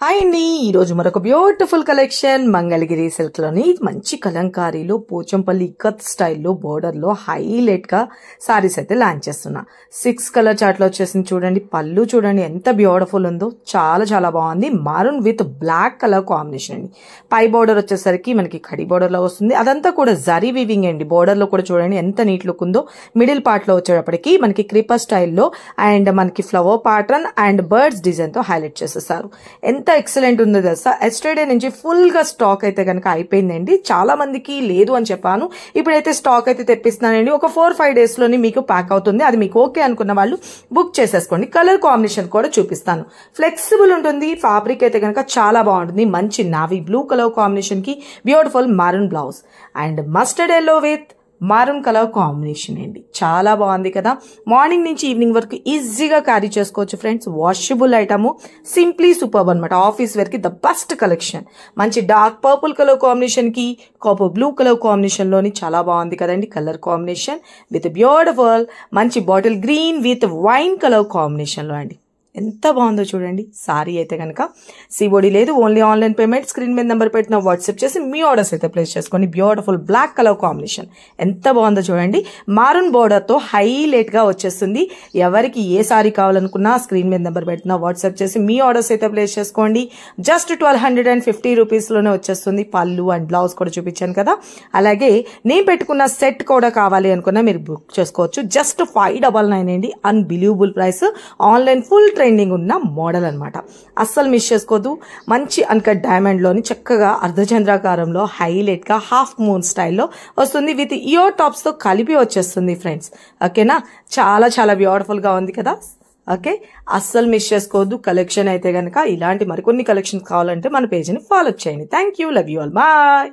Hi అండి, ఈరోజు మరొక బ్యూటిఫుల్ కలెక్షన్ మంగళగిరి సిల్క్ లోని మంచి కలంకారీలో పోచంపల్లి ఇక్కత్ స్టైల్లో బోర్డర్ లో హైలైట్ గా సారీస్ అయితే లాంచ్ చేస్తున్నా. 6 కలర్ చార్ట్ లో వచ్చేసింది. చూడండి పళ్ళు చూడండి ఎంత బ్యూటిఫుల్ ఉందో, చాలా చాలా బాగుంది. Maroon with black colour combination అండి. పై బోర్డర్ వచ్చేసరికి మనకి కడి బోర్డర్ లో వస్తుంది. అదంతా కూడా జరీ వీవింగ్ అండి. బోర్డర్ లో కూడా చూడండి ఎంత నీట్ లుక్ ఉందో. మిడిల్ పార్ట్ లో వచ్చేటప్పటికి మనకి క్రీపర్ స్టైల్లో అండ్ మనకి flower pattern and birds design తో హైలైట్ చేసేసారు. ఎంత ఎక్సలెంట్ ఉందో తెలుసా. ఎస్టర్డే నుంచి ఫుల్ గా స్టాక్ అయితే కనుక అయిపోయిందండి. చాలా మందికి లేదు అని చెప్పాను. ఇప్పుడైతే స్టాక్ అయితే తెప్పిస్తున్నానండి. ఒక 4-5 డేస్ లోని మీకు ప్యాక్ అవుతుంది. అది మీకు ఓకే అనుకున్న వాళ్ళు బుక్ చేసేసుకోండి. కలర్ కాంబినేషన్ కూడా చూపిస్తాను. ఫ్లెక్సిబుల్ ఉంటుంది. ఫ్యాబ్రిక్ అయితే కనుక చాలా బాగుంటుంది. మంచి నావీ బ్లూ కలర్ కాంబినేషన్ కి beautiful maroon blouse and mustard yellow with maroon colour combination అండి. చాలా బాగుంది కదా. మార్నింగ్ నుంచి ఈవినింగ్ వరకు ఈజీగా క్యారీ చేసుకోవచ్చు friends. Washable item, simply superb అనమాట. ఆఫీస్ వేర్ కి ద బెస్ట్ కలెక్షన్. మంచి డార్క్ పర్పుల్ కలర్ కాంబినేషన్ కి కాపర్ బ్లూ కలర్ కాంబినేషన్ లోని చాలా బాగుంది కదండి కలర్ కాంబినేషన్ విత్ బ్యూటిఫుల్ మంచి bottle green with wine colour combination లో అండి. ఎంత బాగుందో చూడండి. సారీ అయితే కనుక సిఓడి లేదు, ఓన్లీ ఆన్లైన్ పేమెంట్. స్క్రీన్ మీద నెంబర్ పెట్టిన వాట్సాప్ చేసి మీ ఆర్డర్స్ అయితే ప్లేస్ చేసుకోండి. బ్యూటిఫుల్ బ్లాక్ కలర్ కాంబినేషన్ ఎంత బాగుందో చూడండి. మారూన్ బోర్డర్ తో హైలైట్ గా వచ్చేస్తుంది. ఎవరికి ఏ సారీ కావాలనుకున్నా స్క్రీన్ మీద నెంబర్ పెట్టిన వాట్సాప్ చేసి మీ ఆర్డర్స్ అయితే ప్లేస్ చేసుకోండి. జస్ట్ 1250 రూపీస్ లోనే వచ్చేస్తుంది. పళ్ళు అండ్ బ్లౌజ్ కూడా చూపించాను కదా. అలాగే నేను పెట్టుకున్న సెట్ కూడా కావాలి అనుకున్నా మీరు బుక్ చేసుకోవచ్చు. జస్ట్ 599 అండి. Unbelievable price. Online full trending ఉన్న మోడల్ అనమాట. అస్సలు మిస్ చేసుకోవద్దు. మంచి అన్కట్ డైమండ్ లోని చక్కగా అర్ధచంద్రాకారంలో హైలైట్ గా హాఫ్ మూన్ స్టైల్లో వస్తుంది. విత్ ఇయర్ టాప్స్ తో కలిపి వచ్చేస్తుంది ఫ్రెండ్స్. ఓకేనా, చాలా చాలా బ్యూటిఫుల్ గా ఉంది కదా. ఓకే, అస్సలు మిస్ చేసుకోవద్దు. కలెక్షన్ అయితే కనుక ఇలాంటి మరికొన్ని కలెక్షన్స్ కావాలంటే మన పేజీని ఫాలో చేయండి. Thank you, love you all, bye.